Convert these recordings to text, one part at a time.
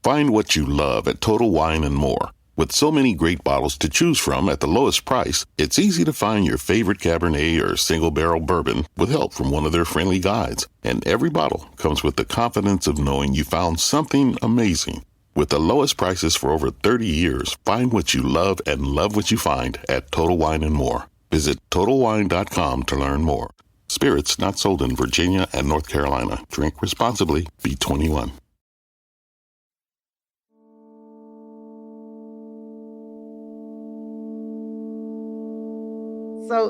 Find what you love at Total Wine & More. With so many great bottles to choose from at the lowest price, it's easy to find your favorite Cabernet or single-barrel bourbon with help from one of their friendly guides. And every bottle comes with the confidence of knowing you found something amazing. With the lowest prices for over 30 years, find what you love and love what you find at Total Wine & More. Visit TotalWine.com to learn more. Spirits not sold in Virginia and North Carolina. Drink responsibly. Be 21.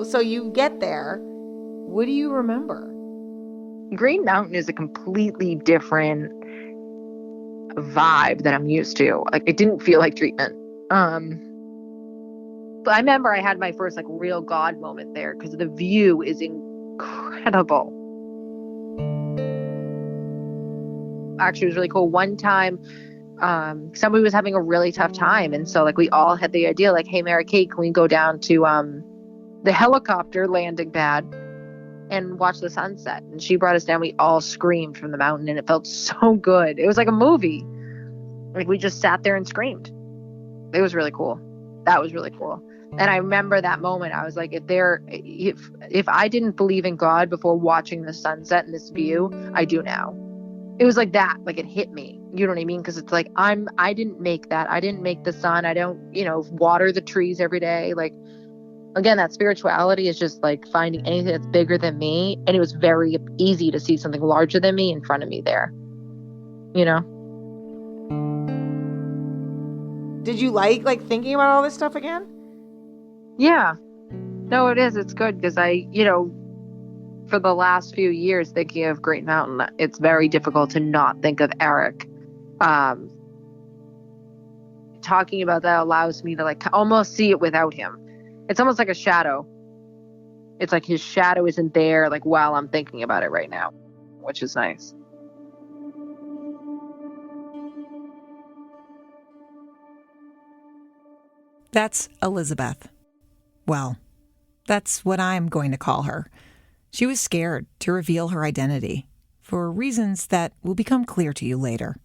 So you get there. What do you remember? Green Mountain is a completely different vibe that I'm used to. Like, it didn't feel like treatment. But I remember I had my first real God moment there because the view is incredible. Actually, it was really cool. One time, somebody was having a really tough time, and so we all had the idea, hey, Mary Kate, can we go down to the helicopter landing pad and watch the sunset? And she brought us down. We all screamed from the mountain, and it felt so good. It was like a movie. We just sat there and screamed. It was really cool. That was really cool. And I remember that moment. I was like, if I didn't believe in God before watching the sunset and this view, I do now. It was like that. It hit me. You know what I mean? Because it's I didn't make that. I didn't make the sun. I don't, water the trees every day. Again, that spirituality is just finding anything that's bigger than me. And it was very easy to see something larger than me in front of me there. Did you like thinking about all this stuff again? Yeah. No, it is. It's good because I, for the last few years thinking of Green Mountain, it's very difficult to not think of Eric. Talking about that allows me to almost see it without him. It's almost like a shadow. It's his shadow isn't there while I'm thinking about it right now, which is nice. That's Elizabeth. Well, that's what I'm going to call her. She was scared to reveal her identity for reasons that will become clear to you later.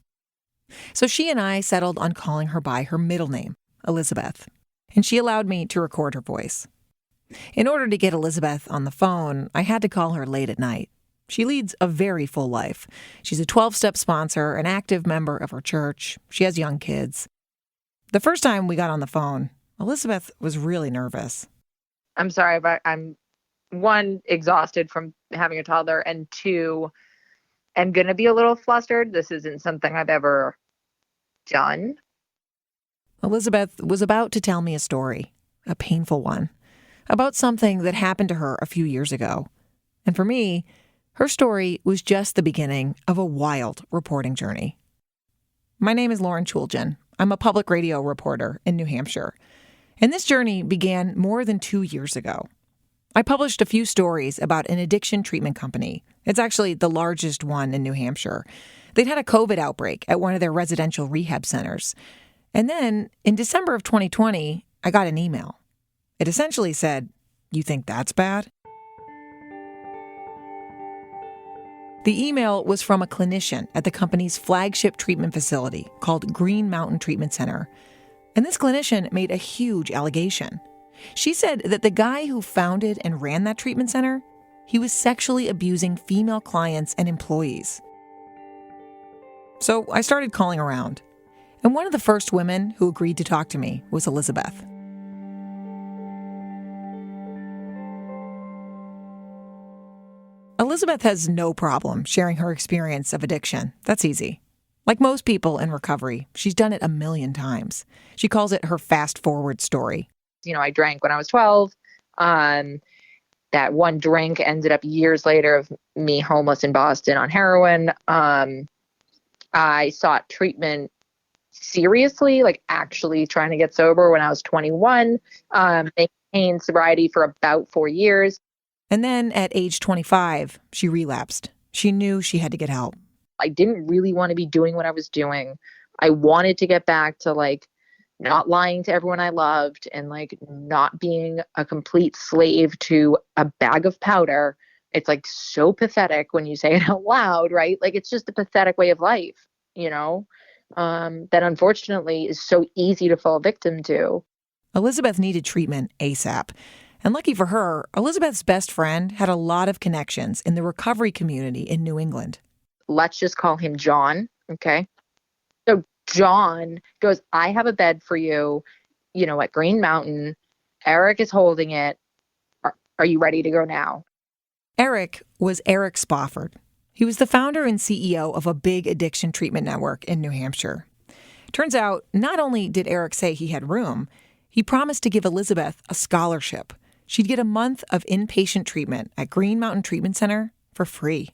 So she and I settled on calling her by her middle name, Elizabeth, and she allowed me to record her voice. In order to get Elizabeth on the phone, I had to call her late at night. She leads a very full life. She's a 12-step sponsor, an active member of her church. She has young kids. The first time we got on the phone, Elizabeth was really nervous. I'm sorry, but I'm, one, exhausted from having a toddler, and two, I'm going to be a little flustered. This isn't something I've ever done. Elizabeth was about to tell me a story, a painful one, about something that happened to her a few years ago. And for me, her story was just the beginning of a wild reporting journey. My name is Lauren Chulgin. I'm a public radio reporter in New Hampshire. And this journey began more than 2 years ago. I published a few stories about an addiction treatment company. It's actually the largest one in New Hampshire. They'd had a COVID outbreak at one of their residential rehab centers. And then, in December of 2020, I got an email. It essentially said, "You think that's bad?" The email was from a clinician at the company's flagship treatment facility called Green Mountain Treatment Center. And this clinician made a huge allegation. She said that the guy who founded and ran that treatment center, he was sexually abusing female clients and employees. So I started calling around. And one of the first women who agreed to talk to me was Elizabeth. Elizabeth has no problem sharing her experience of addiction. That's easy. Like most people in recovery, she's done it a million times. She calls it her fast-forward story. I drank when I was 12. That one drink ended up years later of me homeless in Boston on heroin. I sought treatment seriously, actually trying to get sober when I was 21. Maintained sobriety for about 4 years. And then at age 25, she relapsed. She knew she had to get help. I didn't really want to be doing what I was doing. I wanted to get back to not lying to everyone I loved and not being a complete slave to a bag of powder. It's so pathetic when you say it out loud, right? It's just a pathetic way of life, that unfortunately is so easy to fall victim to. Elizabeth needed treatment ASAP. And lucky for her, Elizabeth's best friend had a lot of connections in the recovery community in New England. Let's just call him John, okay? So John goes, I have a bed for you, at Green Mountain. Eric is holding it. Are you ready to go now? Eric was Eric Spofford. He was the founder and CEO of a big addiction treatment network in New Hampshire. Turns out, not only did Eric say he had room, he promised to give Elizabeth a scholarship. She'd get a month of inpatient treatment at Green Mountain Treatment Center for free.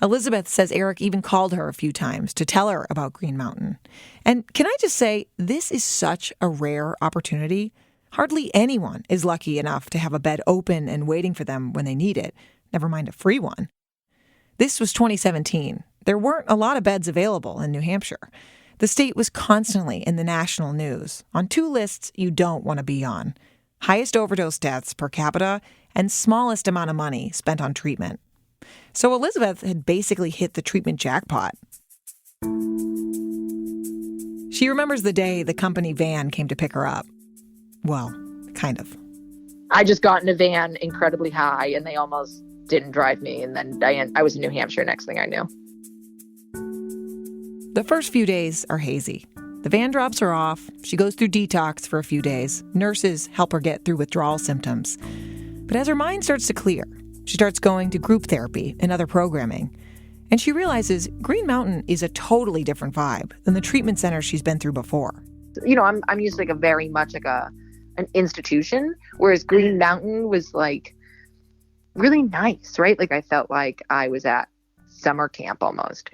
Elizabeth says Eric even called her a few times to tell her about Green Mountain. And can I just say, this is such a rare opportunity. Hardly anyone is lucky enough to have a bed open and waiting for them when they need it, never mind a free one. This was 2017. There weren't a lot of beds available in New Hampshire. The state was constantly in the national news on two lists you don't want to be on: highest overdose deaths per capita and smallest amount of money spent on treatment. So Elizabeth had basically hit the treatment jackpot. She remembers the day the company van came to pick her up. Well, kind of. I just got in a van incredibly high, and they almost didn't drive me. And then I was in New Hampshire next thing I knew. The first few days are hazy. The van drops her off. She goes through detox for a few days. Nurses help her get through withdrawal symptoms. But as her mind starts to clear, she starts going to group therapy and other programming. And she realizes Green Mountain is a totally different vibe than the treatment center she's been through before. I'm used to very much an institution, whereas Green Mountain was really nice, right? I felt like I was at summer camp almost.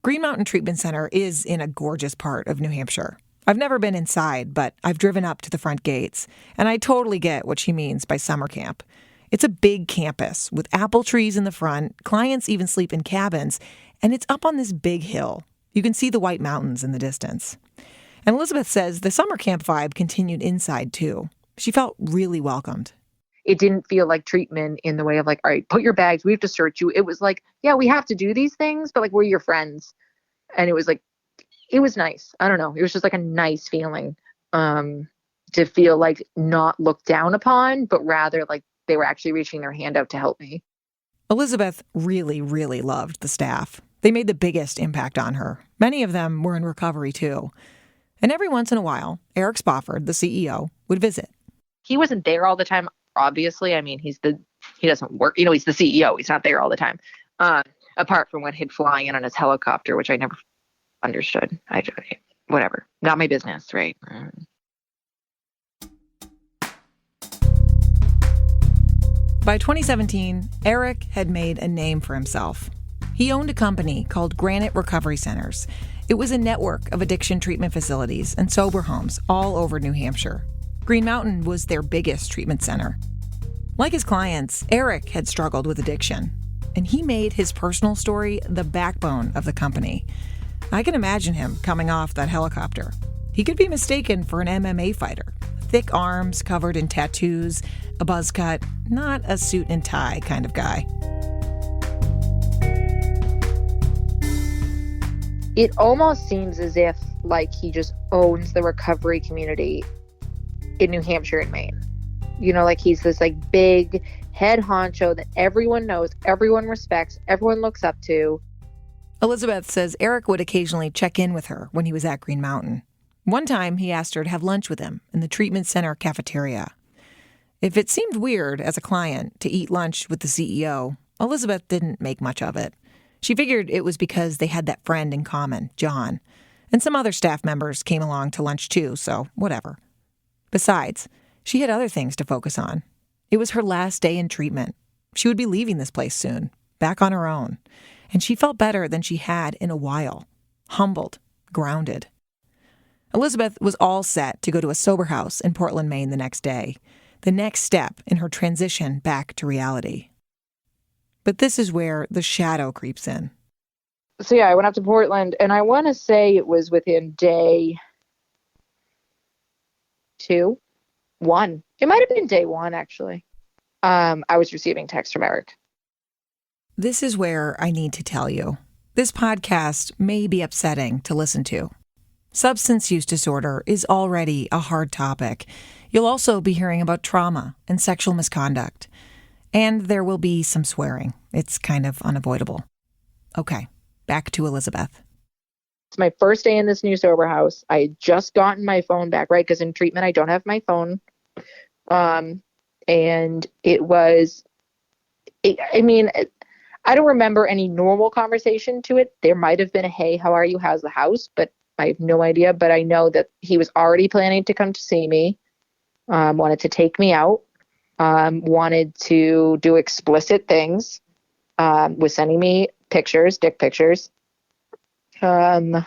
Green Mountain Treatment Center is in a gorgeous part of New Hampshire. I've never been inside, but I've driven up to the front gates, and I totally get what she means by summer camp. It's a big campus with apple trees in the front. Clients even sleep in cabins, and it's up on this big hill. You can see the White Mountains in the distance. And Elizabeth says the summer camp vibe continued inside, too. She felt really welcomed. It didn't feel like treatment in the way of all right, put your bags, we have to search you. It was yeah, we have to do these things, but we're your friends. And it was it was nice. I don't know. It was just a nice feeling to feel not looked down upon, but rather they were actually reaching their hand out to help me. Elizabeth really, really loved the staff. They made the biggest impact on her. Many of them were in recovery, too. And every once in a while, Eric Spofford, the CEO, would visit. He wasn't there all the time, obviously. I mean, he doesn't work, he's the CEO. He's not there all the time. Apart from when he'd fly in on his helicopter, which I never understood. Whatever. Not my business, right? By 2017, Eric had made a name for himself. He owned a company called Granite Recovery Centers. It was a network of addiction treatment facilities and sober homes all over New Hampshire. Green Mountain was their biggest treatment center. Like his clients, Eric had struggled with addiction, and he made his personal story the backbone of the company. I can imagine him coming off that helicopter. He could be mistaken for an MMA fighter. Thick arms covered in tattoos, a buzz cut, not a suit and tie kind of guy. It almost seems as if he just owns the recovery community in New Hampshire and Maine. He's this big head honcho that everyone knows, everyone respects, everyone looks up to. Elizabeth says Eric would occasionally check in with her when he was at Green Mountain. One time, he asked her to have lunch with him in the treatment center cafeteria. If it seemed weird as a client to eat lunch with the CEO, Elizabeth didn't make much of it. She figured it was because they had that friend in common, John. And some other staff members came along to lunch too, so whatever. Besides, she had other things to focus on. It was her last day in treatment. She would be leaving this place soon, back on her own. And she felt better than she had in a while. Humbled, grounded. Elizabeth was all set to go to a sober house in Portland, Maine the next day, the next step in her transition back to reality. But this is where the shadow creeps in. So yeah, I went up to Portland, and I want to say it was within day 1. It might have been day 1, actually. I was receiving text from Eric. This is where I need to tell you. This podcast may be upsetting to listen to. Substance use disorder is already a hard topic. You'll also be hearing about trauma and sexual misconduct. And there will be some swearing. It's kind of unavoidable. Okay, back to Elizabeth. It's my first day in this new sober house. I had just gotten my phone back, right? Because in treatment, I don't have my phone. And it was, I don't remember any normal conversation to it. There might have been a, hey, how are you? How's the house? But I have no idea. But I know that he was already planning to come to see me, wanted to take me out, wanted to do explicit things, was sending me pictures, dick pictures. Yeah,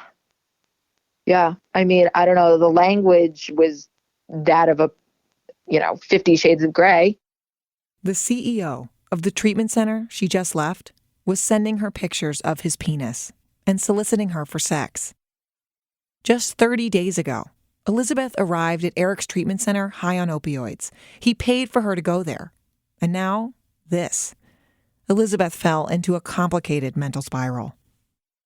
I don't know. The language was that of 50 Shades of Grey. The CEO of the treatment center she just left was sending her pictures of his penis and soliciting her for sex. Just 30 days ago, Elizabeth arrived at Eric's treatment center high on opioids. He paid for her to go there. And now, this. Elizabeth fell into a complicated mental spiral.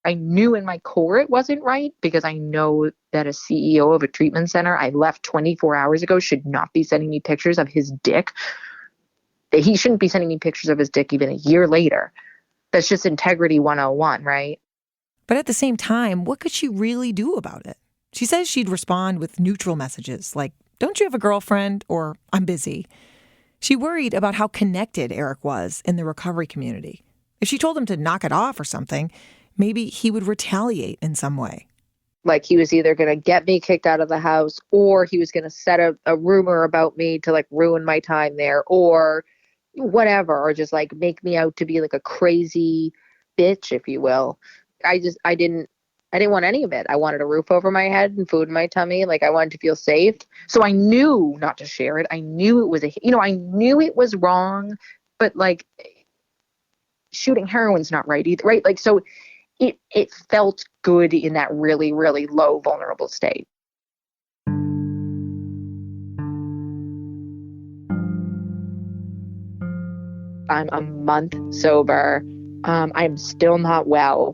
I knew in my core it wasn't right because I know that a CEO of a treatment center I left 24 hours ago should not be sending me pictures of his dick. He shouldn't be sending me pictures of his dick even a year later. That's just integrity 101, right? But at the same time, what could she really do about it? She says she'd respond with neutral messages like, don't you have a girlfriend? Or I'm busy. She worried about how connected Eric was in the recovery community. If she told him to knock it off or something, maybe he would retaliate in some way. Like he was either going to get me kicked out of the house or he was going to set a rumor about me to ruin my time there or whatever, or just make me out to be a crazy bitch, if you will. I didn't want any of it. I wanted a roof over my head and food in my tummy. I wanted to feel safe. So I knew not to share it. I knew it was I knew it was wrong, but shooting heroin's not right either, right? So it felt good in that really, really low, vulnerable state. I'm a month sober. I'm still not well.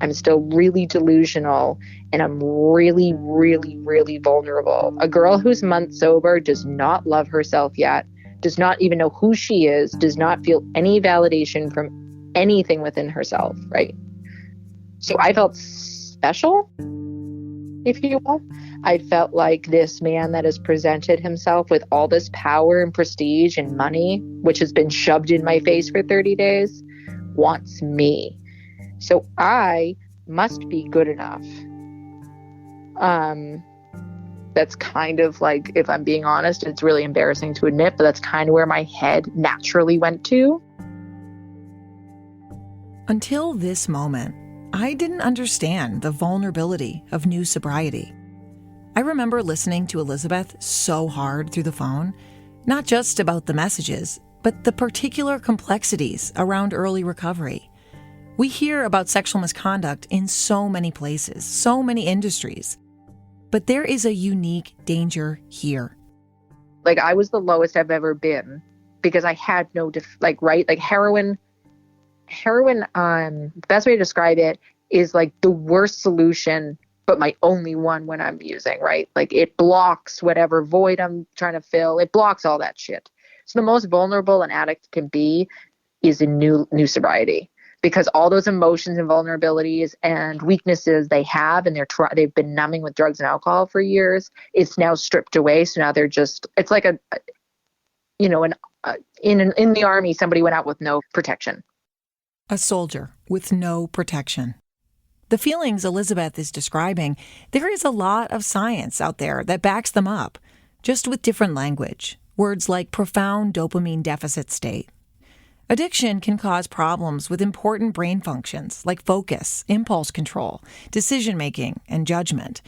I'm still really delusional, and I'm really, really, really vulnerable. A girl who's month sober does not love herself yet, does not even know who she is, does not feel any validation from anything within herself, right? So I felt special, if you will. I felt like this man that has presented himself with all this power and prestige and money, which has been shoved in my face for 30 days, wants me. So I must be good enough. That's kind of if I'm being honest, it's really embarrassing to admit, but that's kind of where my head naturally went to. Until this moment, I didn't understand the vulnerability of new sobriety. I remember listening to Elizabeth so hard through the phone, not just about the messages, but the particular complexities around early recovery. We hear about sexual misconduct in so many places, so many industries, but there is a unique danger here. I was the lowest I've ever been because I had no, heroin, the best way to describe it is the worst solution, but my only one when I'm using, right? It blocks whatever void I'm trying to fill. It blocks all that shit. So the most vulnerable an addict can be is in new sobriety, because all those emotions and vulnerabilities and weaknesses they have, and they've been numbing with drugs and alcohol for years, it's now stripped away. So now they're just, it's like in the army, somebody went out with no protection. A soldier with no protection. The feelings Elizabeth is describing, there is a lot of science out there that backs them up, just with different language. Words like profound dopamine deficit state. Addiction can cause problems with important brain functions like focus, impulse control, decision-making, and judgment.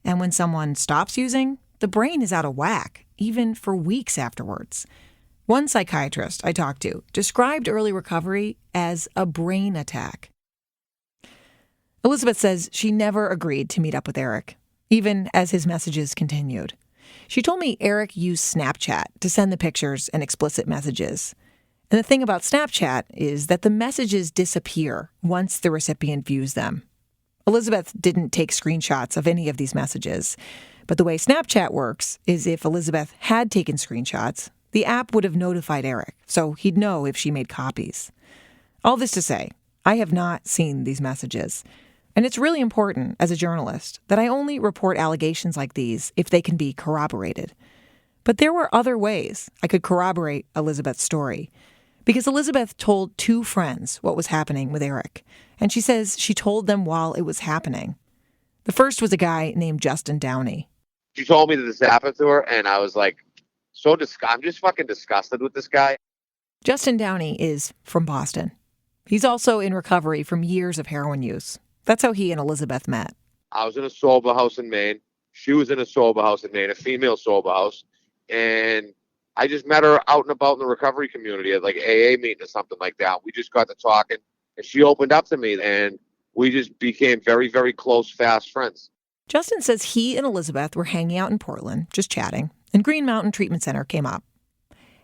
And when someone stops using, the brain is out of whack, even for weeks afterwards. One psychiatrist I talked to described early recovery as a brain attack. Elizabeth says she never agreed to meet up with Eric, even as his messages continued. She told me Eric used Snapchat to send the pictures and explicit messages. And the thing about Snapchat is that the messages disappear once the recipient views them. Elizabeth didn't take screenshots of any of these messages, but the way Snapchat works is if Elizabeth had taken screenshots, the app would have notified Eric, so he'd know if she made copies. All this to say, I have not seen these messages. And it's really important, as a journalist, that I only report allegations like these if they can be corroborated. But there were other ways I could corroborate Elizabeth's story. Because Elizabeth told 2 friends what was happening with Eric, and she says she told them while it was happening. The first was a guy named Justin Downey. She told me that this happened to her, and I was like, I'm just fucking disgusted with this guy. Justin Downey is from Boston. He's also in recovery from years of heroin use. That's how he and Elizabeth met. I was in a sober house in Maine. She was in a sober house in Maine, a female sober house. And I just met her out and about in the recovery community at like AA meeting or something like that. We just got to talking, and she opened up to me, and we just became very, very close, fast friends. Justin says he and Elizabeth were hanging out in Portland, just chatting, and Green Mountain Treatment Center came up.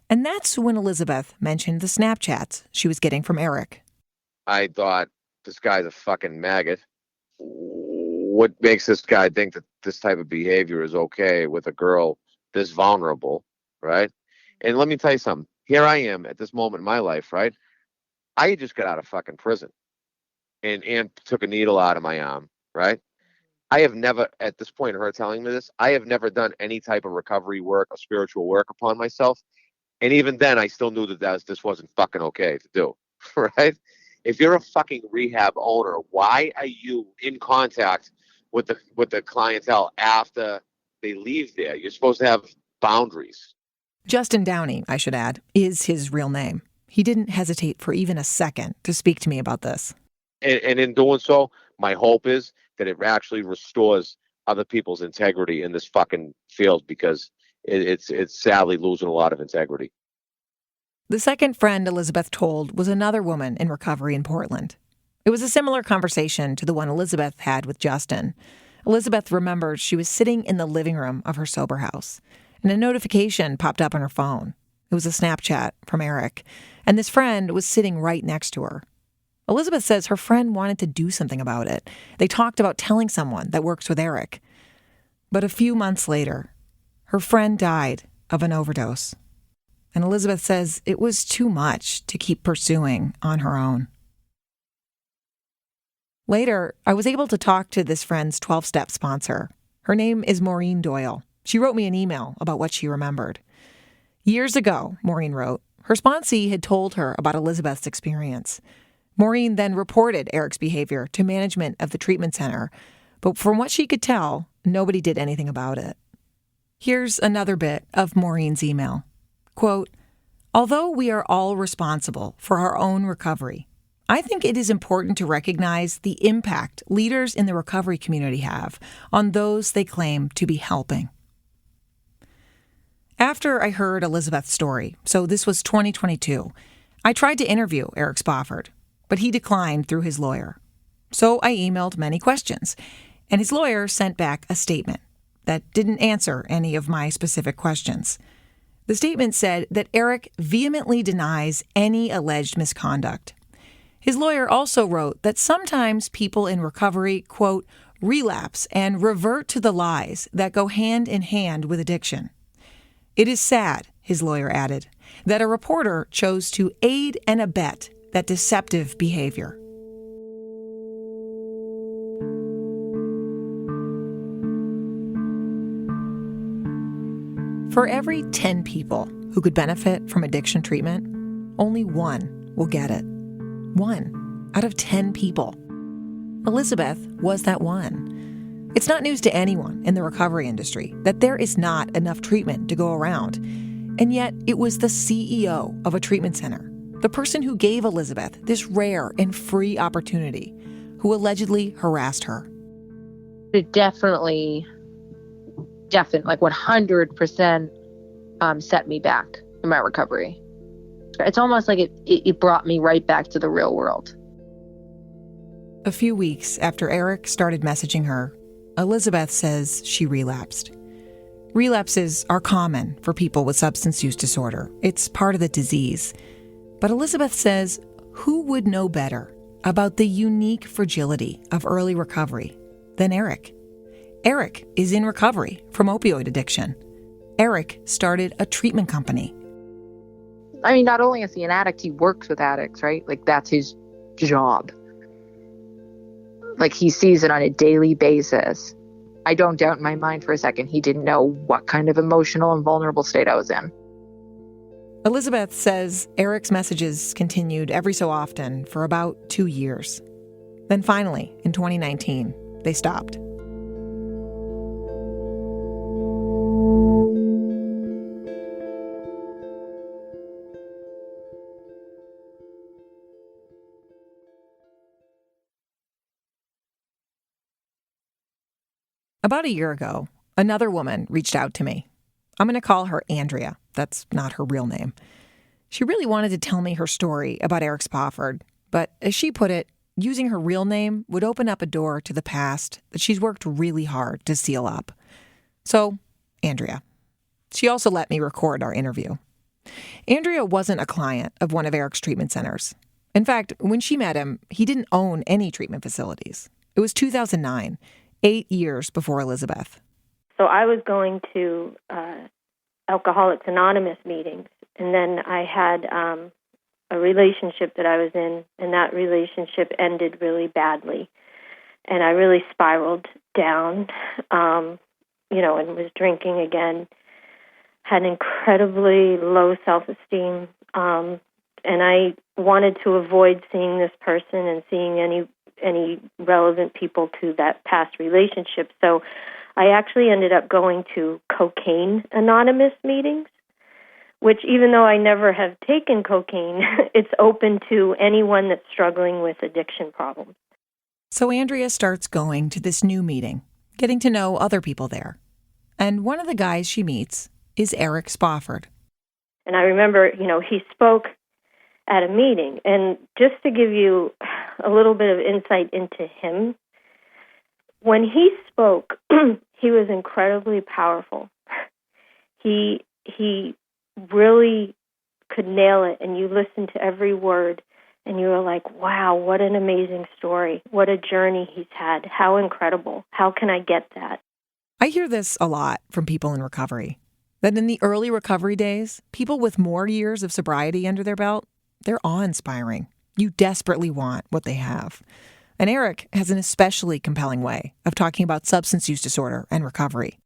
And that's when Elizabeth mentioned the Snapchats she was getting from Eric. I thought, this guy's a fucking maggot. What makes this guy think that this type of behavior is okay with a girl this vulnerable, right? And let me tell you something. Here I am at this moment in my life, right? I just got out of fucking prison and took a needle out of my arm, right? I have never, at this point, her telling me this, I have never done any type of recovery work or spiritual work upon myself. And even then, I still knew that this wasn't fucking okay to do, right? If you're a fucking rehab owner, why are you in contact with the clientele after they leave there? You're supposed to have boundaries. Justin Downey, I should add, is his real name. He didn't hesitate for even a second to speak to me about this. And in doing so, my hope is that it actually restores other people's integrity in this fucking field, because it's sadly losing a lot of integrity. The second friend Elizabeth told was another woman in recovery in Portland. It was a similar conversation to the one Elizabeth had with Justin. Elizabeth remembered she was sitting in the living room of her sober house, and a notification popped up on her phone. It was a Snapchat from Eric, and this friend was sitting right next to her. Elizabeth says her friend wanted to do something about it. They talked about telling someone that works with Eric. But a few months later, her friend died of an overdose. And Elizabeth says it was too much to keep pursuing on her own. Later, I was able to talk to this friend's 12-step sponsor. Her name is Maureen Doyle. She wrote me an email about what she remembered. Years ago, Maureen wrote, her sponsee had told her about Elizabeth's experience. Maureen then reported Eric's behavior to management of the treatment center, but from what she could tell, nobody did anything about it. Here's another bit of Maureen's email. Quote, although we are all responsible for our own recovery, I think it is important to recognize the impact leaders in the recovery community have on those they claim to be helping. After I heard Elizabeth's story, so this was 2022, I tried to interview Eric Spofford, but he declined through his lawyer. So I emailed many questions, and his lawyer sent back a statement that didn't answer any of my specific questions. The statement said that Eric vehemently denies any alleged misconduct. His lawyer also wrote that sometimes people in recovery, quote, relapse and revert to the lies that go hand in hand with addiction. It is sad, his lawyer added, that a reporter chose to aid and abet that deceptive behavior. For every 10 people who could benefit from addiction treatment, only one will get it. 1 out of 10 people. Elizabeth was that one. It's not news to anyone in the recovery industry that there is not enough treatment to go around. And yet it was the CEO of a treatment center, the person who gave Elizabeth this rare and free opportunity, who allegedly harassed her. It definitely, like 100% set me back in my recovery. It's almost like it brought me right back to the real world. A few weeks after Eric started messaging her, Elizabeth says she relapsed. Relapses are common for people with substance use disorder. It's part of the disease. But Elizabeth says, who would know better about the unique fragility of early recovery than Eric? Eric is in recovery from opioid addiction. Eric started a treatment company. I mean, not only is he an addict, he works with addicts, right? Like, that's his job. Like, he sees it on a daily basis. I don't doubt in my mind for a second he didn't know what kind of emotional and vulnerable state I was in. Elizabeth says Eric's messages continued every so often for about 2 years. Then finally, in 2019, they stopped. About a year ago, another woman reached out to me. I'm going to call her Andrea. That's not her real name. She really wanted to tell me her story about Eric Spofford, but as she put it, using her real name would open up a door to the past that she's worked really hard to seal up. So, Andrea. She also let me record our interview. Andrea wasn't a client of one of Eric's treatment centers. In fact, when she met him, he didn't own any treatment facilities. It was 2009, 8 years before Elizabeth. So I was going to Alcoholics Anonymous meetings, and then I had a relationship that I was in, and that relationship ended really badly. And I really spiraled down, and was drinking again, had incredibly low self-esteem, and I wanted to avoid seeing this person and seeing any relevant people to that past relationship. So I actually ended up going to Cocaine Anonymous meetings, which even though I never have taken cocaine, it's open to anyone that's struggling with addiction problems. So Andrea starts going to this new meeting, getting to know other people there. And one of the guys she meets is Eric Spofford. And I remember, he spoke at a meeting. And just to give you a little bit of insight into him, when he spoke, he was incredibly powerful. He really could nail it, and you listened to every word, and you were like, wow, what an amazing story. What a journey he's had. How incredible. How can I get that? I hear this a lot from people in recovery, that in the early recovery days, people with more years of sobriety under their belt, they're awe-inspiring. You desperately want what they have. And Eric has an especially compelling way of talking about substance use disorder and recovery.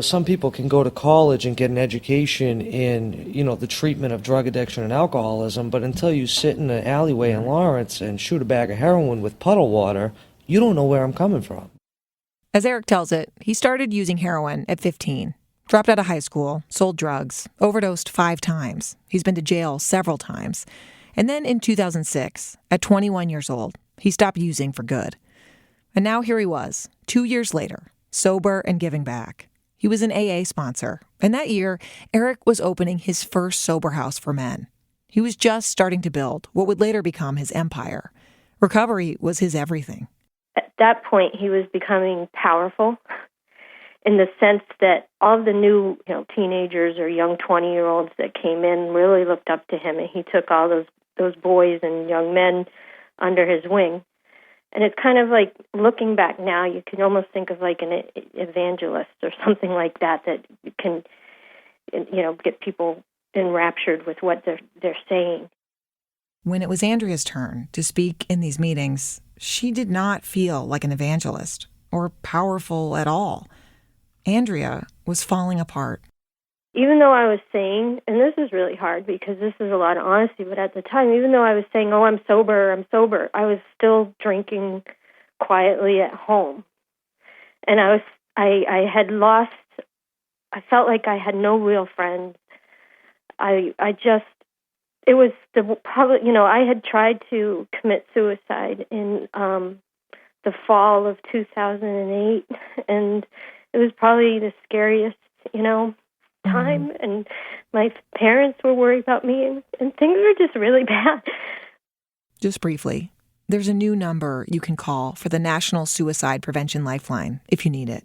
Some people can go to college and get an education in, the treatment of drug addiction and alcoholism, but until you sit in an alleyway in Lawrence and shoot a bag of heroin with puddle water, you don't know where I'm coming from. As Eric tells it, he started using heroin at 15, dropped out of high school, sold drugs, overdosed 5 times. He's been to jail several times. And then in 2006, at 21 years old, he stopped using for good. And now here he was, 2 years later, sober and giving back. He was an AA sponsor, and that year, Eric was opening his first sober house for men. He was just starting to build what would later become his empire. Recovery was his everything. At that point, he was becoming powerful in the sense that all of the new teenagers or young 20-year-olds that came in really looked up to him, and he took all those boys and young men under his wing. And it's kind of like, looking back now, you can almost think of like an evangelist or something like that can, get people enraptured with what they're saying. When it was Andrea's turn to speak in these meetings, she did not feel like an evangelist or powerful at all. Andrea was falling apart. Even though I was saying, and this is really hard because this is a lot of honesty, but at the time, even though I was saying, oh, I'm sober, I was still drinking quietly at home. And I had lost, I felt like I had no real friends. I had tried to commit suicide in the fall of 2008, and it was probably the scariest, time, and my parents were worried about me, and things were just really bad. Just briefly, there's a new number you can call for the National Suicide Prevention Lifeline if you need it.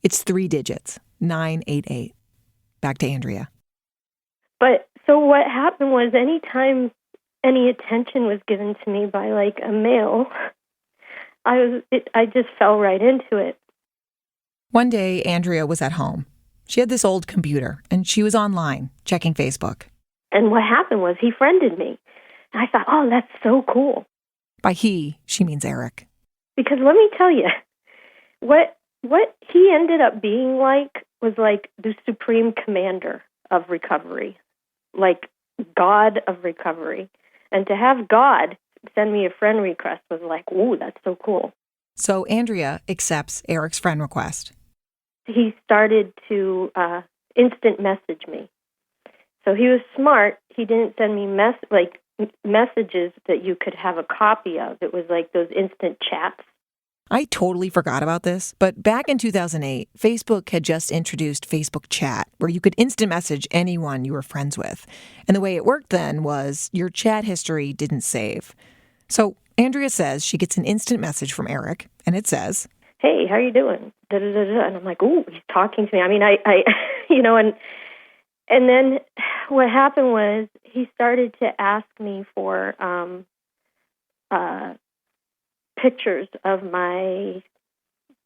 It's 3 digits, 988. Back to Andrea. But so what happened was, anytime any attention was given to me by like a male, I just fell right into it. One day, Andrea was at home. She had this old computer, and she was online, checking Facebook. And what happened was he friended me. And I thought, oh, that's so cool. By he, she means Eric. Because let me tell you, what he ended up being like was like the supreme commander of recovery, like God of recovery. And to have God send me a friend request was like, ooh, that's so cool. So Andrea accepts Eric's friend request. He started to instant message me. So he was smart. He didn't send me messages that you could have a copy of. It was like those instant chats. I totally forgot about this, but back in 2008, Facebook had just introduced Facebook Chat, where you could instant message anyone you were friends with. And the way it worked then was your chat history didn't save. So Andrea says she gets an instant message from Eric, and it says, "Hey, how you doing?" Da, da, da, da. And I'm like, "Ooh, he's talking to me." I mean, I you know, and then what happened was he started to ask me for pictures of my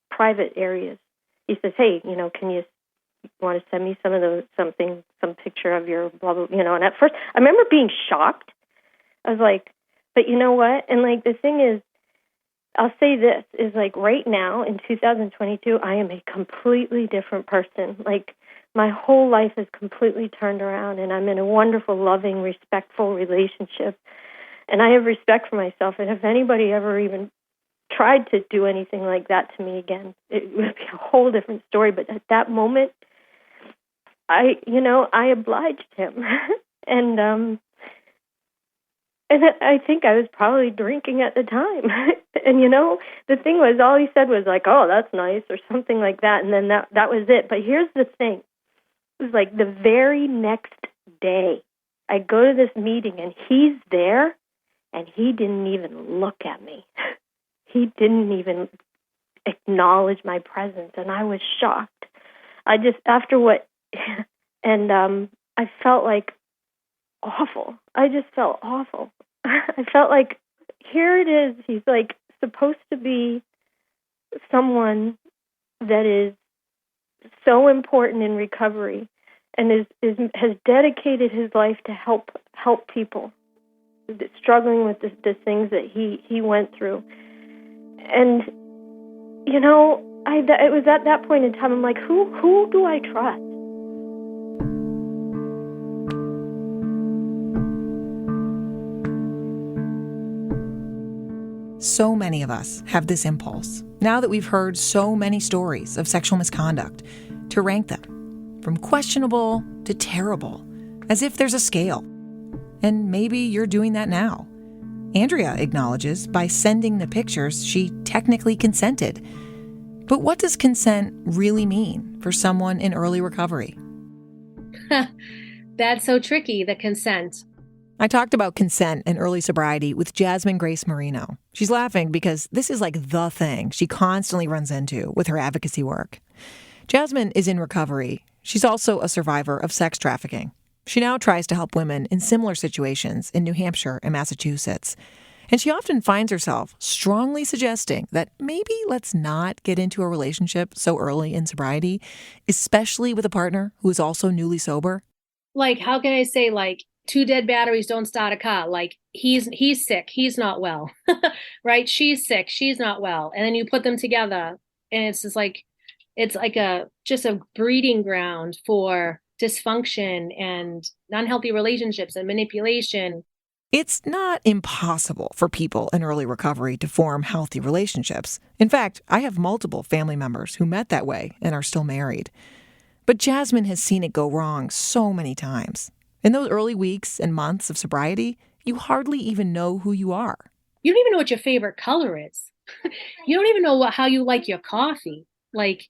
private areas. He says, "Hey, you know, can you want to send me some picture of your blah blah?" You know, and at first I remember being shocked. I was like, "But you know what?" And like the thing is, I'll say this is like right now in 2022, I am a completely different person. Like my whole life is completely turned around, and I'm in a wonderful, loving, respectful relationship. And I have respect for myself. And if anybody ever even tried to do anything like that to me again, it would be a whole different story. But at that moment, I obliged him. and I think I was probably drinking at the time. And, you know, the thing was, all he said was like, "Oh, that's nice," or something like that. And then that was it. But here's the thing. It was like the very next day, I go to this meeting and he's there and he didn't even look at me. He didn't even acknowledge my presence. And I was shocked. And I felt like awful. I just felt awful. I felt like, here it is. He's like supposed to be someone that is so important in recovery and has dedicated his life to help people struggling with the things that he went through. And, you know, it was at that point in time, I'm like, who do I trust? So many of us have this impulse, now that we've heard so many stories of sexual misconduct, to rank them from questionable to terrible, as if there's a scale. And maybe you're doing that now. Andrea acknowledges by sending the pictures she technically consented. But what does consent really mean for someone in early recovery? That's so tricky, the consent. I talked about consent and early sobriety with Jasmine Grace Marino. She's laughing because this is like the thing she constantly runs into with her advocacy work. Jasmine is in recovery. She's also a survivor of sex trafficking. She now tries to help women in similar situations in New Hampshire and Massachusetts. And she often finds herself strongly suggesting that maybe let's not get into a relationship so early in sobriety, especially with a partner who is also newly sober. Like, how can I say, like, two dead batteries don't start a car? Like, he's sick, he's not well, right? She's sick, she's not well. And then you put them together and it's like just a breeding ground for dysfunction and unhealthy relationships and manipulation. It's not impossible for people in early recovery to form healthy relationships. In fact, I have multiple family members who met that way and are still married. But Jasmine has seen it go wrong so many times. In those early weeks and months of sobriety, you hardly even know who you are. You don't even know what your favorite color is. You don't even know how you like your coffee. Like,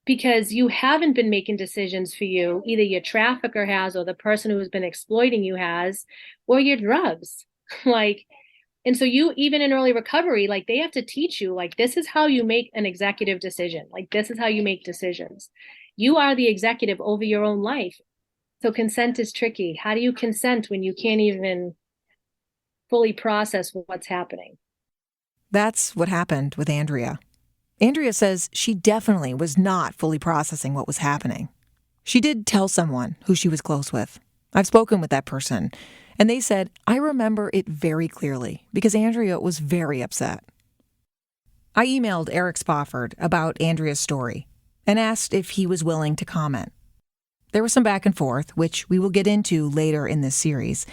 because you haven't been making decisions for you. Either your trafficker has, or the person who's been exploiting you has, or your drugs. And so you, even in early recovery, like, they have to teach you, like, this is how you make an executive decision. Like, this is how you make decisions. You are the executive over your own life. So consent is tricky. How do you consent when you can't even fully process what's happening. That's what happened with Andrea. Andrea says she definitely was not fully processing what was happening. She did tell someone who she was close with. I've spoken with that person, and they said, I remember it very clearly because Andrea was very upset. I emailed Eric Spofford about Andrea's story and asked if he was willing to comment. There was some back and forth, which we will get into later in this series,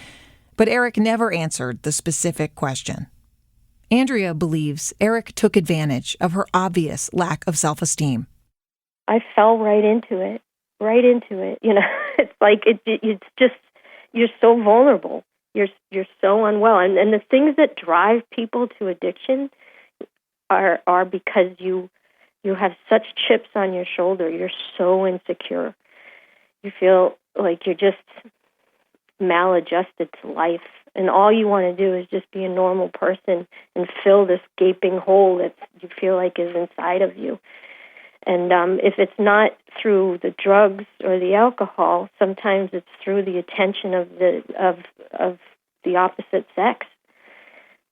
but Eric never answered the specific question. Andrea believes Eric took advantage of her obvious lack of self-esteem. I fell right into it. You know, it's like it's just, you're so vulnerable. You're so unwell, and the things that drive people to addiction are because you have such chips on your shoulder. You're so insecure. You feel like you're just maladjusted to life, and all you want to do is just be a normal person and fill this gaping hole that you feel like is inside of you. And if it's not through the drugs or the alcohol, sometimes it's through the attention of the opposite sex.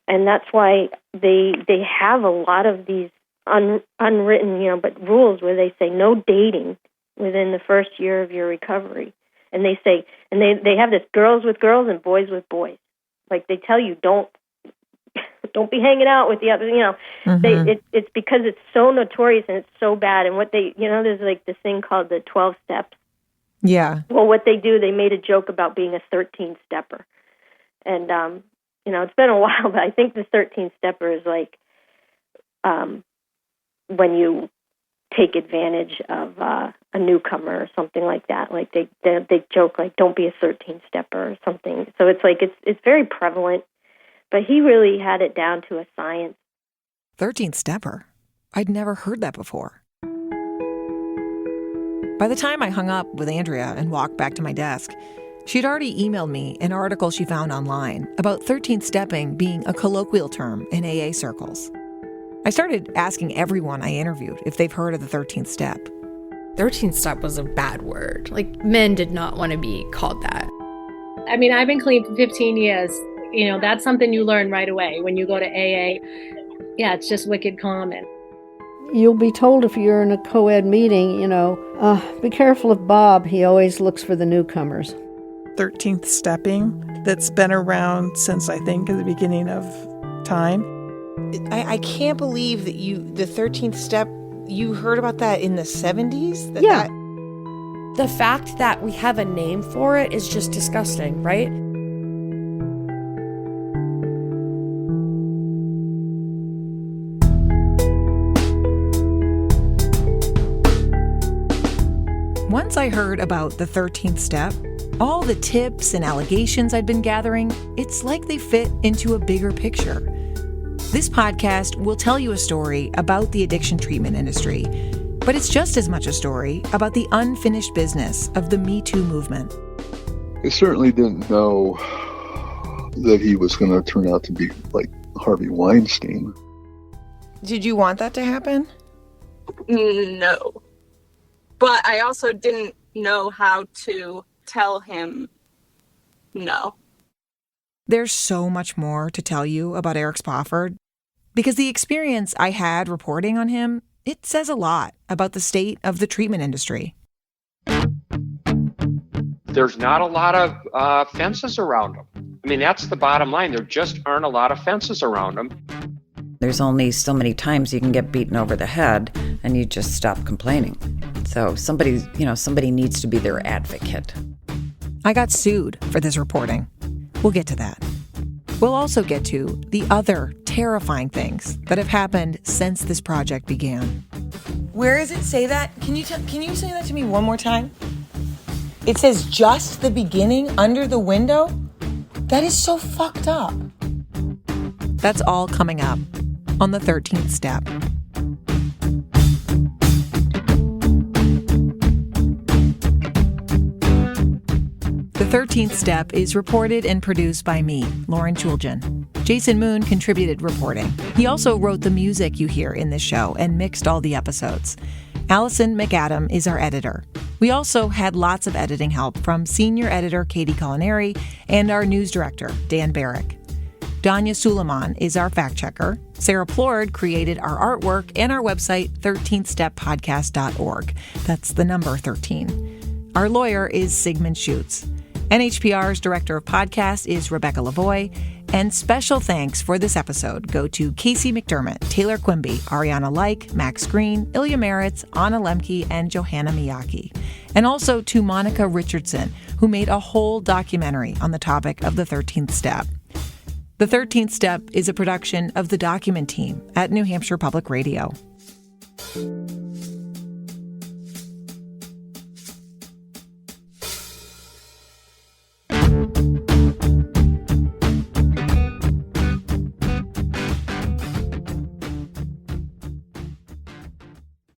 And that's why they have a lot of these unwritten, but rules where they say no dating within the first year of your recovery. And they say, and they have this girls with girls and boys with boys. Like they tell you, don't be hanging out with the other, Mm-hmm. It's because it's so notorious and it's so bad. And what they, there's like this thing called the 12 steps. Yeah. Well, what they do, they made a joke about being a 13 stepper. And, it's been a while, but I think the 13 stepper is like when you take advantage of a newcomer or something like that. Like they joke like, don't be a 13 stepper or something. So it's like, it's very prevalent, but he really had it down to a science. 13th stepper? I'd never heard that before. By the time I hung up with Andrea and walked back to my desk, she'd already emailed me an article she found online about 13th stepping being a colloquial term in AA circles. I started asking everyone I interviewed if they've heard of the 13th step. 13th step was a bad word. Like, men did not want to be called that. I mean, I've been clean for 15 years. That's something you learn right away when you go to AA. Yeah, it's just wicked common. You'll be told if you're in a co-ed meeting, be careful of Bob. He always looks for the newcomers. 13th stepping that's been around since, I think, the beginning of time. I can't believe that the 13th step, you heard about that in the 70s? Yeah. The fact that we have a name for it is just disgusting, right? Once I heard about the 13th step, all the tips and allegations I'd been gathering, it's like they fit into a bigger picture. This podcast will tell you a story about the addiction treatment industry, but it's just as much a story about the unfinished business of the Me Too movement. I certainly didn't know that he was going to turn out to be like Harvey Weinstein. Did you want that to happen? No. But I also didn't know how to tell him no. There's so much more to tell you about Eric Spofford, because the experience I had reporting on him, it says a lot about the state of the treatment industry. There's not a lot of fences around them. I mean, that's the bottom line. There just aren't a lot of fences around them. There's only so many times you can get beaten over the head and you just stop complaining. So somebody needs to be their advocate. I got sued for this reporting. We'll get to that. We'll also get to the other terrifying things that have happened since this project began. Where does it say that? Can you say that to me one more time? It says just the beginning under the window? That is so fucked up. That's all coming up on the 13th step. The 13th Step is reported and produced by me, Lauren Chulgin. Jason Moon contributed reporting. He also wrote the music you hear in this show and mixed all the episodes. Allison McAdam is our editor. We also had lots of editing help from senior editor Katie Culinary and our news director, Dan Barrick. Danya Suleiman is our fact checker. Sarah Plord created our artwork and our website, 13steppodcast.org. That's the number 13. Our lawyer is Sigmund Schutz. NHPR's director of podcasts is Rebecca Lavoie. And special thanks for this episode go to Casey McDermott, Taylor Quimby, Ariana Like, Max Green, Ilya Meritz, Anna Lemke, and Johanna Miyake. And also to Monica Richardson, who made a whole documentary on the topic of the 13th step. The 13th Step is a production of the Document Team at New Hampshire Public Radio.